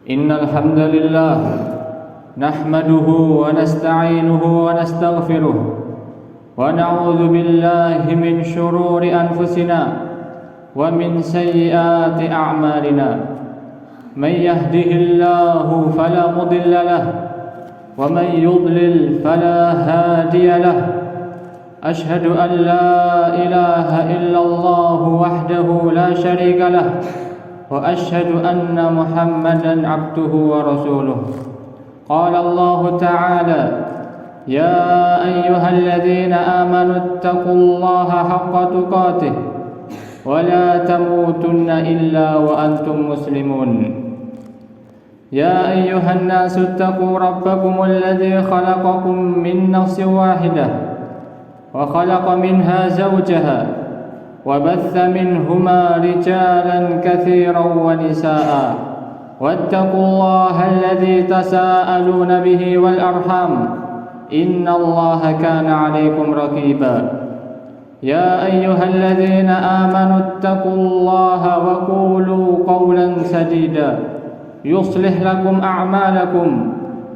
إن الحمد لله نحمده ونستعينه ونستغفره ونعوذ بالله من شرور أنفسنا ومن سيئات أعمالنا. من يهده الله فلا مضل له ومن يضلل فلا هادي له. أشهد أن لا إله إلا الله وحده لا شريك له وأشهد أن محمدا عبده ورسوله. قال الله تعالى: يا أيها الذين آمنوا اتقوا الله حق تقاته ولا تموتن إلا وأنتم مسلمون. يا أيها الناس اتقوا ربكم الذي خلقكم من نفس واحدة وخلق منها زوجها وبث منهما رجالا كثيرا ونساء واتقوا الله الذي تساءلون به والأرحام إن الله كان عليكم رقيبا. يا أيها الذين آمنوا اتقوا الله وقولوا قولا سديدا يصلح لكم أعمالكم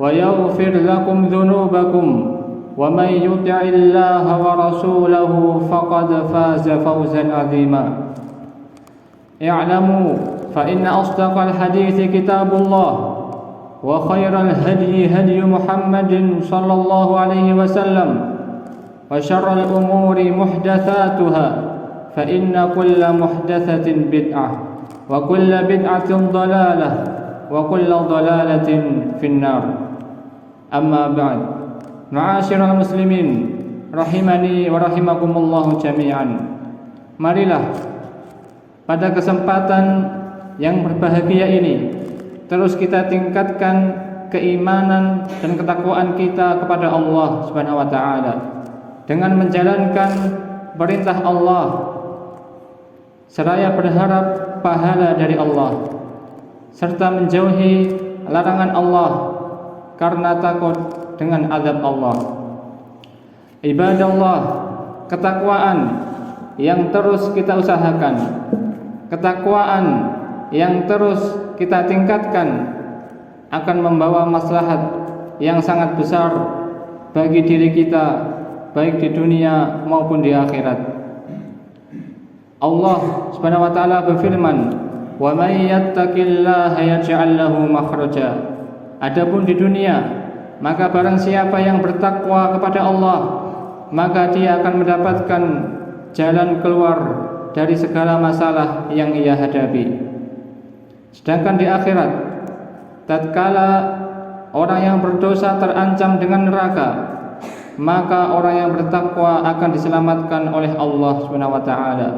ويغفر لكم ذنوبكم ومن يطع الله ورسوله فقد فاز فوزا عظيما. اعلموا فإن أصدق الحديث كتاب الله وخير الهدي هدي محمد صلى الله عليه وسلم وشر الأمور محدثاتها فإن كل محدثة بدعة وكل بدعة ضلالة وكل ضلالة في النار. أما بعد، ma'asyiral muslimin rahimani wa rahimakumullahu jami'an. Marilah pada kesempatan yang berbahagia ini terus kita tingkatkan keimanan dan ketakwaan kita kepada Allah Subhanahu wa taala dengan menjalankan perintah Allah seraya berharap pahala dari Allah serta menjauhi larangan Allah karena takut dengan azab Allah. Ibadallah, ketakwaan yang terus kita usahakan, ketakwaan yang terus kita tingkatkan akan membawa maslahat yang sangat besar bagi diri kita, baik di dunia maupun di akhirat. Allah Subhanahu wa taala berfirman, "Wa may yattaqillaha yaj'al lahu makhraja." Adapun di dunia, maka barang siapa yang bertakwa kepada Allah, maka dia akan mendapatkan jalan keluar dari segala masalah yang ia hadapi. Sedangkan di akhirat, tatkala orang yang berdosa terancam dengan neraka, maka orang yang bertakwa akan diselamatkan oleh Allah Subhanahu wa taala.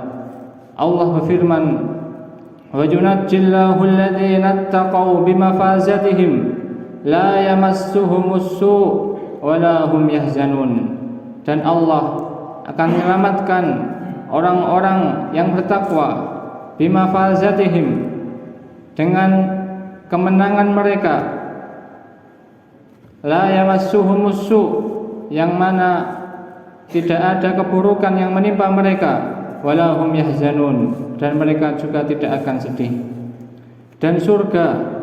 Allah berfirman, "Wa yunajjillahu alladhina ittaqaw bimafazatihim la yamassuhumus su' wa la hum yahzanun." Dan Allah akan menyelamatkan orang-orang yang bertakwa bimafazatihim, dengan kemenangan mereka, la yamassuhumus su', yang mana tidak ada keburukan yang menimpa mereka, wa la hum yahzanun, dan mereka juga tidak akan sedih. Dan surga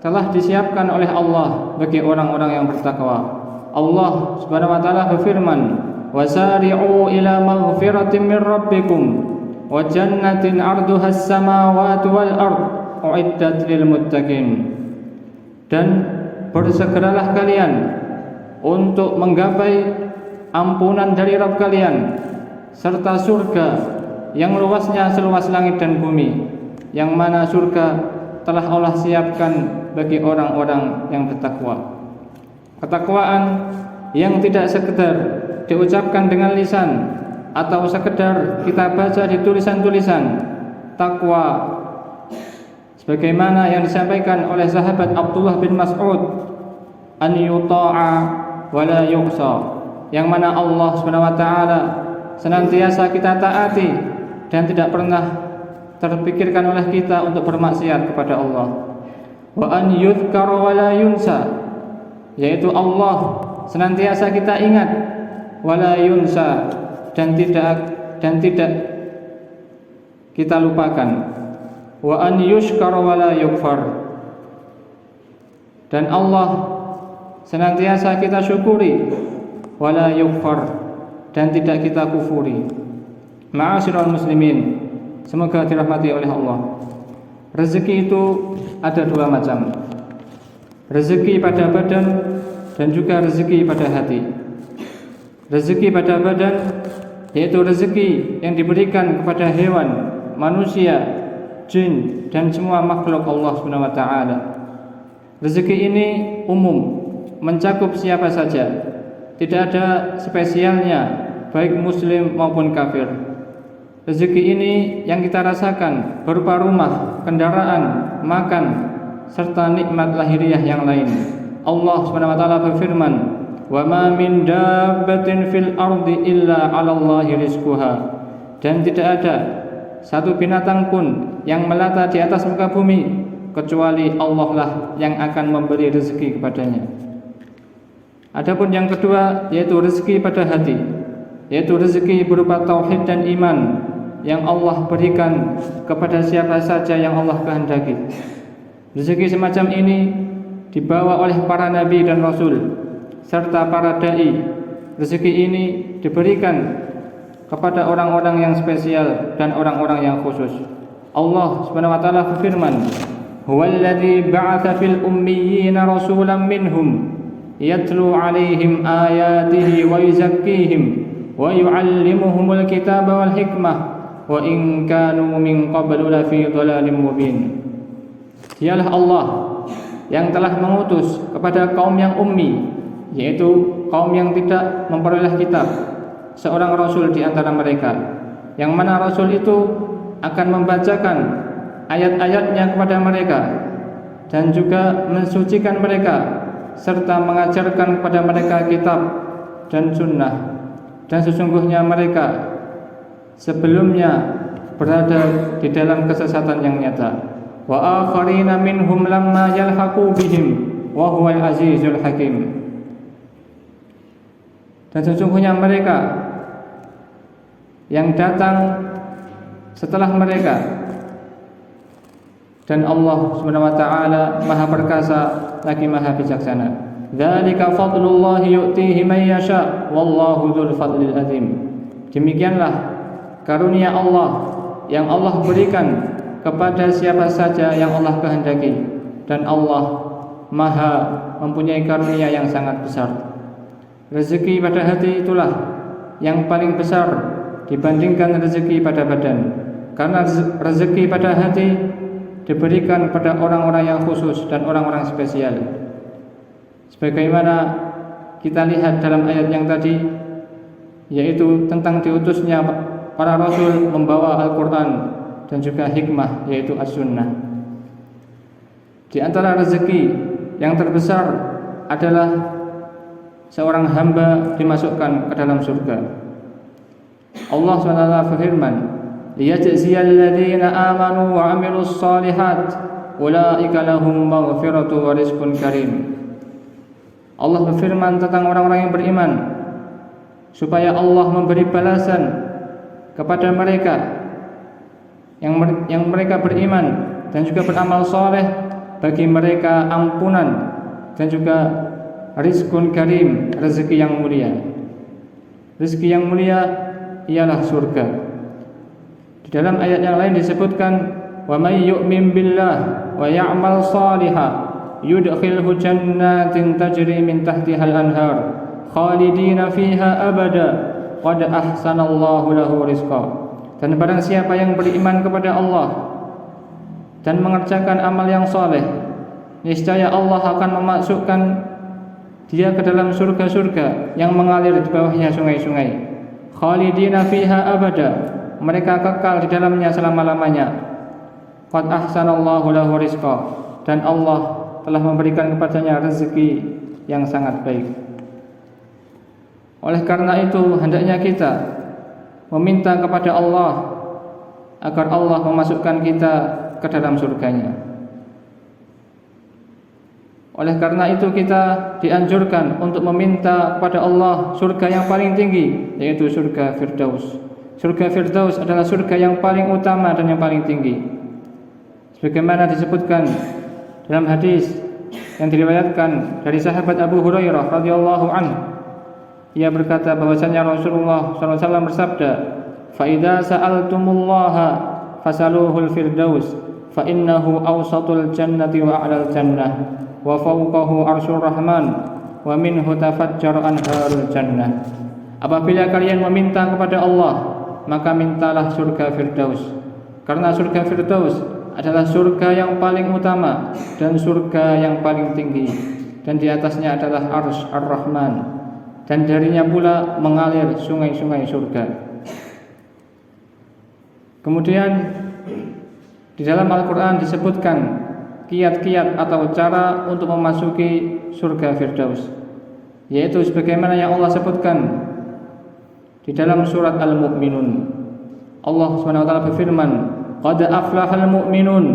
telah disiapkan oleh Allah bagi orang-orang yang bertakwa. Allah Subhanahu wa taala berfirman, "Wasari'u ila maghfiratin min rabbikum wa jannatin 'arduha as-samawati wal ard u'iddat lil muttaqin." Dan bersegeralah kalian untuk menggapai ampunan dari Rabb kalian serta surga yang luasnya seluas langit dan bumi, yang mana surga telah Allah siapkan bagi orang-orang yang bertakwa. Ketakwaan yang tidak sekedar diucapkan dengan lisan atau sekedar kita baca di tulisan-tulisan. Takwa sebagaimana yang disampaikan oleh sahabat Abdullah bin Mas'ud, an yuta'a wa la yuqsa, yang mana Allah Subhanahu wa taala senantiasa kita taati dan tidak pernah terpikirkan oleh kita untuk bermaksiat kepada Allah. Wa an yudhkara wa la yunsa, yaitu Allah senantiasa kita ingat, wa la yunsa, dan tidak kita lupakan. Wa an yushkara wa la yukfar, dan Allah senantiasa kita syukuri, wala yukfar, dan tidak kita kufuri. Ma'asyiral muslimin, semoga dirahmati oleh Allah. Rezeki itu ada dua macam. Rezeki pada badan dan juga rezeki pada hati. Rezeki pada badan yaitu rezeki yang diberikan kepada hewan, manusia, jin, dan semua makhluk Allah Subhanahu wa taala. Rezeki ini umum, mencakup siapa saja. Tidak ada spesialnya, baik muslim maupun kafir. Rezeki ini yang kita rasakan berupa rumah, kendaraan, makan, serta nikmat lahiriah yang lain. Allah Subhanahu wa taala berfirman, "Wa ma min dabbatin fil ardi illa 'ala Allahi rizquha." Dan tidak ada satu binatang pun yang melata di atas muka bumi kecuali Allah lah yang akan memberi rezeki kepadanya. Adapun yang kedua yaitu rezeki pada hati, yaitu rezeki berupa tauhid dan iman yang Allah berikan kepada siapa saja yang Allah kehendaki. Rezeki semacam ini dibawa oleh para nabi dan rasul serta para dai. Rezeki ini diberikan kepada orang-orang yang spesial dan orang-orang yang khusus. Allah Subhanahu wa taala berfirman, "Huwallazi ba'atsa fil ummiyina rasulan minhum yatlu 'alaihim ayatihi wa yuzakkihim wa yu'allimuhumul kitaba wal hikmah wa in kanu min qablu lafi dhalalin mubin." Dialah Allah yang telah mengutus kepada kaum yang ummi, yaitu kaum yang tidak memperoleh kitab, seorang rasul di antara mereka, yang mana rasul itu akan membacakan ayat-ayatnya kepada mereka dan juga mensucikan mereka serta mengajarkan kepada mereka kitab dan sunnah. Dan sesungguhnya mereka sebelumnya berada di dalam kesesatan yang nyata. Wa akharina minhum lamma yalhaqu bihim wa huwal azizul hakim. Dan sesungguhnya mereka yang datang setelah mereka, dan Allah Subhanahu wa taala Maha perkasa lagi Maha bijaksana. Dzalika fadlullahi yu'tihi man yasha wallahu dzul fadlil azim. Demikianlah karunia Allah yang Allah berikan kepada siapa saja yang Allah kehendaki, dan Allah Maha mempunyai karunia yang sangat besar. Rezeki pada hati itulah yang paling besar dibandingkan rezeki pada badan, karena rezeki pada hati diberikan kepada orang-orang yang khusus dan orang-orang spesial. Sebagaimana kita lihat dalam ayat yang tadi, yaitu tentang diutusnya para rasul membawa Al-Quran dan juga hikmah, yaitu as-sunnah. Di antara rezeki yang terbesar adalah seorang hamba dimasukkan ke dalam surga. Allah SWT berfirman, "Liyajziyal ladzina amanu wa 'amilus shalihat ulaika lahum maghfiratu wa rizqun karim." Allah berfirman tentang orang-orang yang beriman, supaya Allah memberi balasan kepada mereka yang mereka beriman dan juga beramal saleh, bagi mereka ampunan dan juga rizqun karim, rezeki yang mulia. Rezeki yang mulia ialah surga. Di dalam ayat yang lain disebutkan, "Wa may yu'min billah wa ya'mal shalihan yudkhilhu jannatin tajri min tahtihal anhar khalidina fiha abada qad ahsanallahu lahu rizqa." Dan barang siapa yang beriman kepada Allah dan mengerjakan amal yang saleh, niscaya Allah akan memasukkan dia ke dalam surga-surga yang mengalir di bawahnya sungai-sungai. Khalidina fiha abada, mereka kekal di dalamnya selama-lamanya. Qad ahsanallahu lahu rizqa, dan Allah telah memberikan kepadanya rezeki yang sangat baik. Oleh karena itu hendaknya kita meminta kepada Allah agar Allah memasukkan kita ke dalam surganya. Oleh karena itu kita dianjurkan untuk meminta kepada Allah surga yang paling tinggi, yaitu surga Firdaus. Surga Firdaus adalah surga yang paling utama dan yang paling tinggi. Sebagaimana disebutkan dalam hadis yang diriwayatkan dari sahabat Abu Hurairah radhiyallahu anhu, ia berkata bahwasanya Rasulullah SAW bersabda, "Fa idza sa'altumullaha fasaluhul firdaus, fa innahu awsatul jannati wa a'lal jannah, wa fawqahu arsyur rahman, wa minhu tafajjar anharul jannah." Apabila kalian meminta kepada Allah, maka mintalah surga Firdaus, karena surga Firdaus adalah surga yang paling utama dan surga yang paling tinggi, dan di atasnya adalah Arsy Ar-Rahman, dan darinya pula mengalir sungai-sungai surga. Kemudian di dalam Al-Quran disebutkan kiat-kiat atau cara untuk memasuki surga Firdaus, yaitu sebagaimana yang Allah sebutkan di dalam surat Al-Mu'minun. Allah SWT berfirman, "Qad aflahal mu'minun,"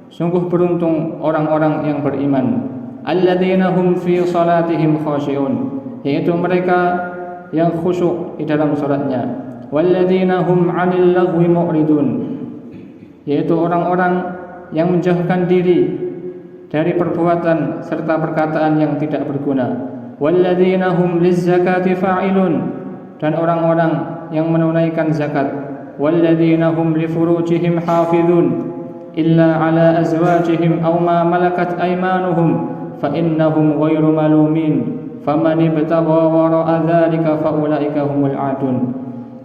sungguh beruntung orang-orang yang beriman. "Alladzina hum fi salatihim khashi'un," yaitu mereka yang khusyuk di dalam salatnya. "Walladzina hum 'anil lagwi mu'ridun," yaitu orang-orang yang menjauhkan diri dari perbuatan serta perkataan yang tidak berguna. "Walladzina hum lizzakati fa'ilun," dan orang-orang yang menunaikan zakat. "Walladzina hum li furujihim hafizun illa ala azwajihim aw ma malakat aymanuhum fa innahum ghairu malumin faman ibtagha wara'a dzalika fa ulaika humul 'adun."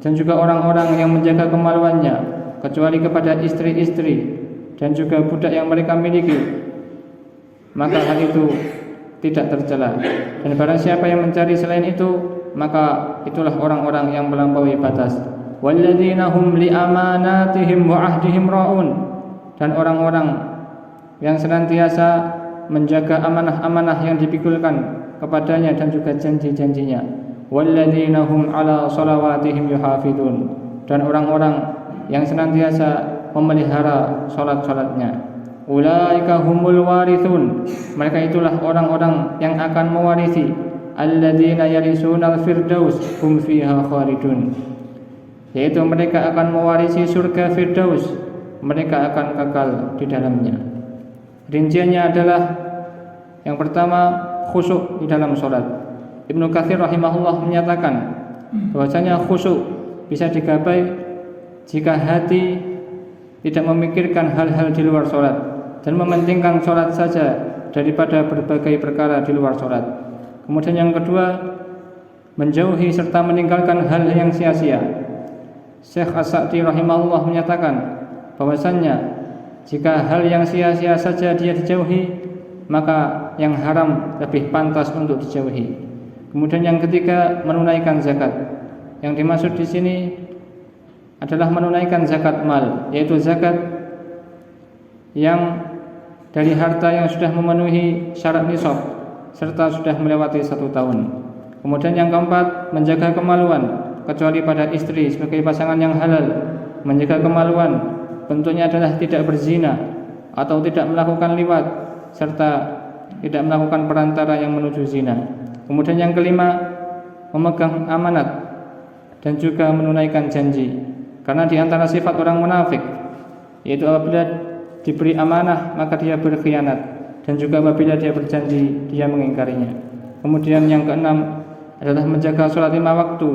Dan juga orang-orang yang menjaga kemaluannya kecuali kepada istri-istri dan juga budak yang mereka miliki, maka hal itu tidak tercela. Dan barang siapa yang mencari selain itu, maka itulah orang-orang yang melampaui batas. "Walladzina hum li amanatihim wa ahdihim ra'un," dan orang-orang yang senantiasa menjaga amanah-amanah yang dipikulkan kepadanya dan juga janji-janjinya. "Walladzina hum 'ala shalawatihim yuhafizun," dan orang-orang yang senantiasa memelihara salat-salatnya. "Ulaika humul warithun," mereka itulah orang-orang yang akan mewarisi. "Alladzina yarisuna al-firdaus hum fiha khalidun," yaitu mereka akan mewarisi surga Firdaus, mereka akan kekal di dalamnya. Rinciannya adalah yang pertama, khusyuk di dalam salat. Ibnu Katsir rahimahullah menyatakan bahwasanya khusyuk bisa digapai jika hati tidak memikirkan hal-hal di luar salat dan mementingkan salat saja daripada berbagai perkara di luar salat. Kemudian yang kedua, menjauhi serta meninggalkan hal yang sia-sia. Syekh As-Sa'di rahimahullah menyatakan bahwasannya jika hal yang sia-sia saja dia dijauhi, maka yang haram lebih pantas untuk dijauhi. Kemudian yang ketiga, menunaikan zakat. Yang dimaksud di sini adalah menunaikan zakat mal, yaitu zakat yang dari harta yang sudah memenuhi syarat nisab serta sudah melewati 1 tahun. Kemudian yang keempat, menjaga kemaluan kecuali pada istri sebagai pasangan yang halal. Menjaga kemaluan bentuknya adalah tidak berzina atau tidak melakukan liwat serta tidak melakukan perantara yang menuju zina. Kemudian yang kelima, memegang amanat dan juga menunaikan janji. Karena di antara sifat orang munafik yaitu apabila diberi amanah maka dia berkhianat, dan juga apabila dia berjanji dia mengingkarinya. Kemudian yang keenam adalah menjaga salat 5 waktu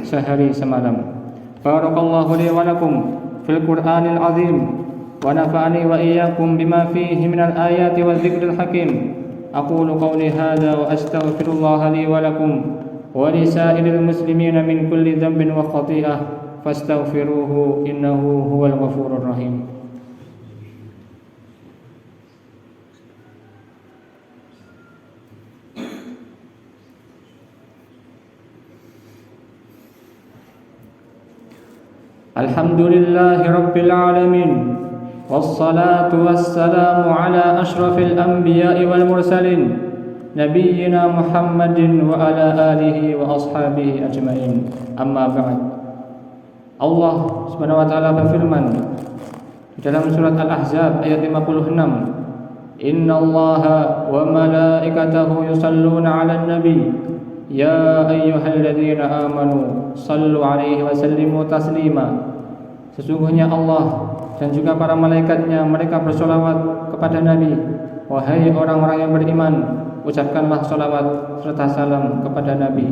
sehari semalam. Barakallahu li wa lakum fil Qur'anil azim wa nafa'ani wa iyyakum bima fihi minal ayati wa dzikril hakim. Aqulu qawli hadza wa astaghfirullaha li wa lakum wa li sa'iril muslimina min kulli dhanbin wa khati'ah fastaghfiruhu innahu huwal ghafurur rahim. Alhamdulillahi Rabbil Alamin, wassalatu wassalamu ala ashrafil anbiya'i wal mursalin, nabiyyina Muhammadin wa ala alihi wa ashabihi ajma'in. Amma ba'd. Allah Subhanahu wa taala berfirman di dalam surat Al-Ahzab ayat 56, "Innallaha wa malaikatahu yusalluna 'alan nabi, ya ayyuhalladzina amanu sallu 'alaihi wa sallimu taslima." Sesungguhnya Allah dan juga para malaikatnya mereka bersolawat kepada Nabi. Wahai orang-orang yang beriman, ucapkanlah salawat serta salam kepada Nabi.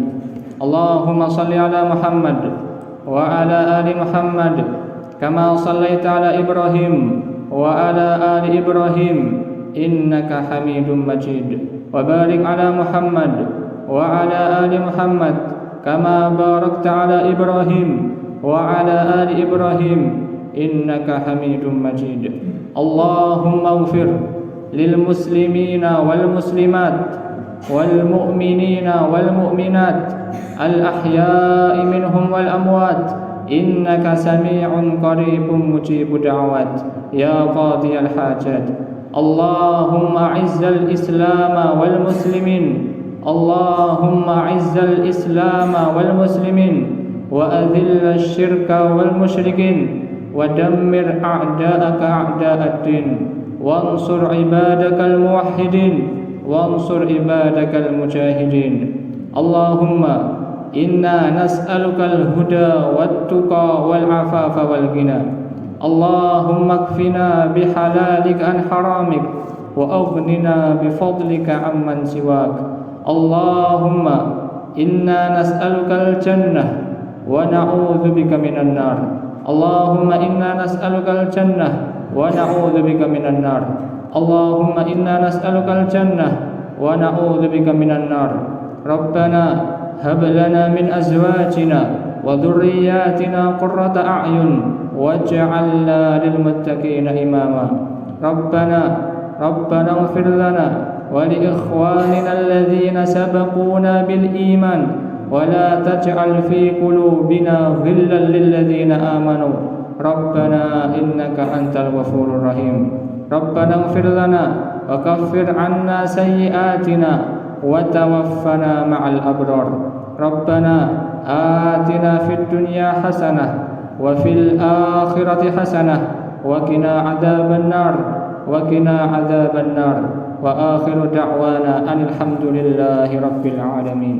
Allahumma salli ala Muhammad wa ala ali Muhammad kama sallaita ala Ibrahim wa ala ali Ibrahim innaka Hamidum Majid. Wa barik ala Muhammad wa ala ali Muhammad kama barakta ala Ibrahim wa ala ali Ibrahim innaka Hamidum Majid. Allahumma ighfir للمسلمين والمسلمات والمؤمنين والمؤمنات الأحياء منهم والأموات إنك سميع قريب مجيب دعوات يا قاضي الحاجات. اللهم أعز الإسلام والمسلمين اللهم أعز الإسلام والمسلمين وأذل الشرك والمشركين ودمر أعداءك أعداء الدين وانصر عبادك الموحدين وانصر عبادك المجاهدين. اللهم إنا نسألك الهدى والتقى والعفاف والغنى. اللهم اكفنا بحلالك عن حرامك وأغننا بفضلك عمن سواك. اللهم إنا نسألك الجنة ونعوذ بك من النار. اللهم إنا نسألك الجنة ونعوذ بك من النار. اللهم إنا نسألك الجنة ونعوذ بك من النار. ربنا هب لنا من أزواجنا وذرياتنا قرة أعين واجعلنا للمتقين إماما. ربنا اغفر لنا ولإخواننا الذين سبقونا بالإيمان ولا تجعل في قلوبنا غلا للذين آمنوا ربنا إنك أنت الغفور الرحيم. ربنا اغفر لنا وكفر عنا سيئاتنا وتوفنا مع الأبرار. ربنا آتنا في الدنيا حسنة وفي الآخرة حسنة وقنا عذاب النار وآخر دعوانا أن الحمد لله رب العالمين.